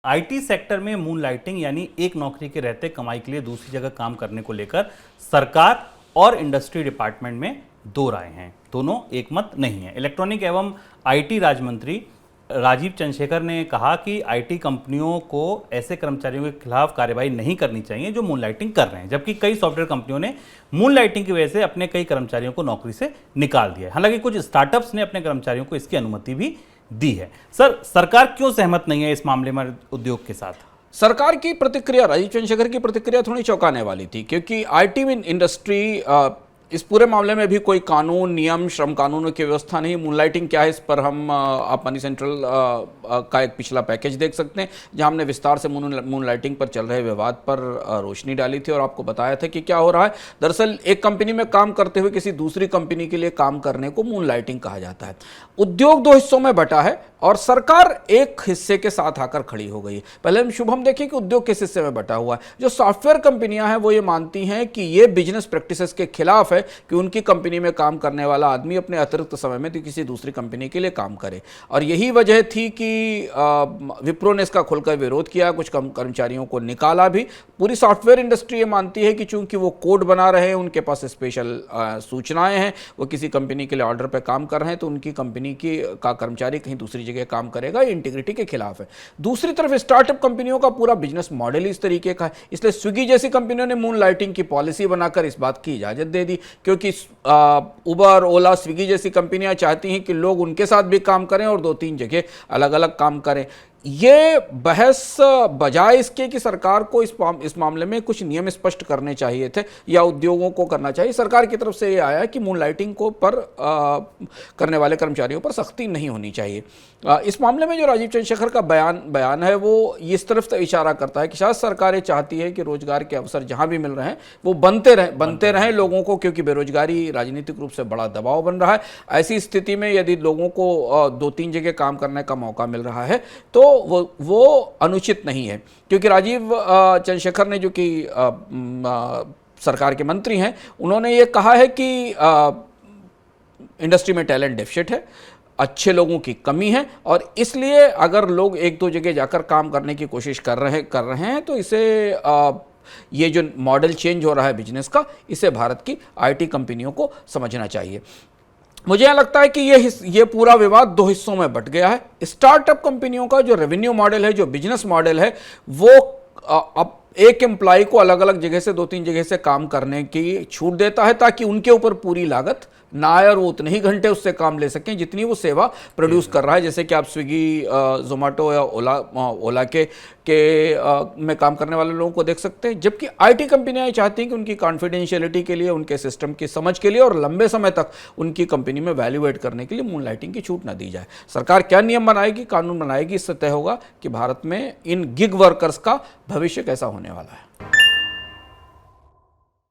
IT sector में moon lighting यानी एक नौकरी के रहते कमाई के लिए दूसरी जगह काम करने को लेकर सरकार और इंडस्ट्री डिपार्टमेंट में दो राय हैं, दोनों एक मत नहीं है। इलेक्ट्रॉनिक एवं आईटी राज्य मंत्री राजीव चंद्रशेखर ने कहा कि आईटी कंपनियों को ऐसे कर्मचारियों के खिलाफ कार्रवाई नहीं करनी चाहिए जो मून लाइटिंग कर रहे हैं, जबकि कई सॉफ्टवेयर कंपनियों ने मून लाइटिंग की वजह से अपने कई कर्मचारियों को नौकरी से निकाल दिया है। हालांकि कुछ स्टार्टअप्स ने अपने कर्मचारियों को इसकी अनुमति भी दी है। सर, सरकार क्यों सहमत नहीं है इस मामले में उद्योग के साथ? सरकार की प्रतिक्रिया, राजीव चंद्रशेखर की प्रतिक्रिया थोड़ी चौंकाने वाली थी, क्योंकि आईटी इंडस्ट्री इस पूरे मामले में भी कोई कानून, नियम, श्रम कानूनों की व्यवस्था नहीं। मूनलाइटिंग क्या है, इस पर हम आप मनी सेंट्रल का एक पिछला पैकेज देख सकते हैं, जहां हमने विस्तार से मूनलाइटिंग पर चल रहे विवाद पर रोशनी डाली थी और आपको बताया था कि क्या हो रहा है। दरअसल एक कंपनी में काम करते हुए किसी दूसरी कंपनी के लिए काम करने को मूनलाइटिंग कहा जाता है। उद्योग दो हिस्सों में बटा है और सरकार एक हिस्से के साथ आकर खड़ी हो गई। पहले हम शुभम देखें कि उद्योग किस हिस्से में बटा हुआ है। जो सॉफ्टवेयर कंपनियां हैं वो ये मानती हैं कि ये बिजनेस प्रैक्टिसेस के खिलाफ है कि उनकी कंपनी में काम करने वाला आदमी अपने अतिरिक्त समय में तो किसी दूसरी कंपनी के लिए काम करे, और यही वजह थी कि विप्रो ने इसका खुलकर विरोध किया, कुछ कर्मचारियों को निकाला भी। पूरी सॉफ्टवेयर इंडस्ट्री ये मानती है कि चूंकि वो कोड बना रहे हैं, उनके पास स्पेशल सूचनाएं हैं, वो किसी कंपनी के लिए ऑर्डर पर काम कर रहे हैं, तो उनकी कंपनी का कर्मचारी कहीं दूसरी जगह काम करेगा, ये इंटीग्रिटी के खिलाफ है। दूसरी तरफ स्टार्टअप कंपनियों का पूरा बिजनेस मॉडल इस तरीके का है, इसलिए स्विगी जैसी कंपनियों ने मून लाइटिंग की पॉलिसी बनाकर इस बात की इजाजत दे दी, क्योंकि उबर, ओला, स्विगी जैसी कंपनियां चाहती हैं कि लोग उनके साथ भी काम करें और 2-3 जगह अलग अलग काम करें। ये बहस बजाय इसके कि सरकार को इस मामले में कुछ नियम स्पष्ट करने चाहिए थे या उद्योगों को करना चाहिए, सरकार की तरफ से ये आया कि मून लाइटिंग को करने वाले कर्मचारियों पर सख्ती नहीं होनी चाहिए। इस मामले में जो राजीव चंद्रशेखर का बयान है वो इस तरफ तो इशारा करता है कि शायद सरकारें चाहती है कि रोजगार के अवसर जहां भी मिल रहे हैं वो बनते रहें लोगों को, क्योंकि बेरोजगारी राजनीतिक रूप से बड़ा दबाव बन रहा है। ऐसी स्थिति में यदि लोगों को 2-3 जगह काम करने का मौका मिल रहा है तो वो अनुचित नहीं है, क्योंकि राजीव चंद्रशेखर ने, जो कि सरकार के मंत्री हैं, उन्होंने ये कहा है कि इंडस्ट्री में टैलेंट डेफिसिट है, अच्छे लोगों की कमी है, और इसलिए अगर लोग 1-2 जगह जाकर काम करने की कोशिश कर रहे हैं तो इसे ये जो मॉडल चेंज हो रहा है बिजनेस का, इसे भारत की आईटी कंपनियों को समझना चाहिए। मुझे यह लगता है कि ये पूरा विवाद दो हिस्सों में बट गया है। स्टार्टअप कंपनियों का जो रेवेन्यू मॉडल है, जो बिजनेस मॉडल है, वो अब एक एम्प्लॉय को अलग अलग जगह से 2-3 जगह से काम करने की छूट देता है, ताकि उनके ऊपर पूरी लागत ना आए और वो उतने ही घंटे उससे काम ले सकें जितनी वो सेवा प्रोड्यूस कर रहा है। जैसे कि आप स्विगी, जोमेटो या ओला में काम करने वाले लोगों को देख सकते हैं, जबकि आईटी कंपनियां चाहती हैं कि उनकी कॉन्फिडेंशियलिटी के लिए, उनके सिस्टम की समझ के लिए और लंबे समय तक उनकी कंपनी में वैल्यू एड करने के लिए मून लाइटिंग की छूट ना दी जाए। सरकार क्या नियम बनाएगी, कानून बनाएगी, इससे तय होगा कि भारत में इन गिग वर्कर्स का भविष्य कैसा होने वाला है।